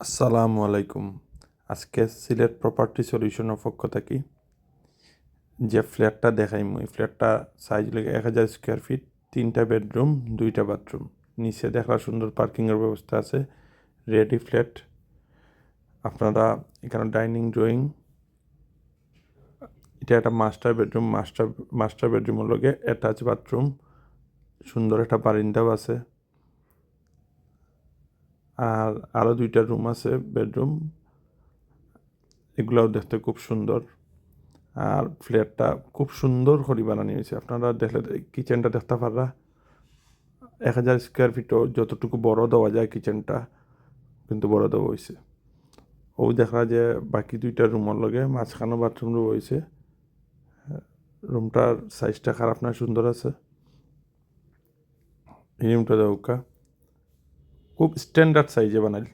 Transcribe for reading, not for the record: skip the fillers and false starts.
আসসালামু আলাইকুম। আজকে সিলেট প্রপার্টি সলিউশনের পক্ষ থাকি যে ফ্ল্যাটটা দেখাইমু, এই ফ্ল্যাটটা সাইজ লাগে 1000 স্কোয়ার ফিট, 3টা বেডরুম, 2টা বাথরুম। নিচে দেখার সুন্দর পার্কিংয়ের ব্যবস্থা আছে। Ready flat. আপনারা এখানে ডাইনিং ড্রয়িং, এটা একটা মাস্টার বেডরুম, মাস্টার বেডরুমের লগে অ্যাটাচ বাথরুম, সুন্দর একটা বারিন্দাও আছে। আর আরও 2টা রুম আছে বেডরুম, এগুলাও দেখতে খুব সুন্দর। আর ফ্ল্যাটটা খুব সুন্দর করে বানানো হয়েছে। আপনারা দেখলে কিচেনটা দেখতে পাররা। 1000 স্কোয়ার ফিটও যতটুকু বড় দেওয়া যায় কিচেনটা কিন্তু বড় দেওয়া হয়েছে। ও দেখা যে বাকি 2টা রুমের লগে মাঝখানে বাথরুম রয়েছে। রুমটার সাইজটা খারাপ না, সুন্দর আছে। এই রুমটা দেখা খুব স্ট্যান্ডার্ড সাইজে বানাইল।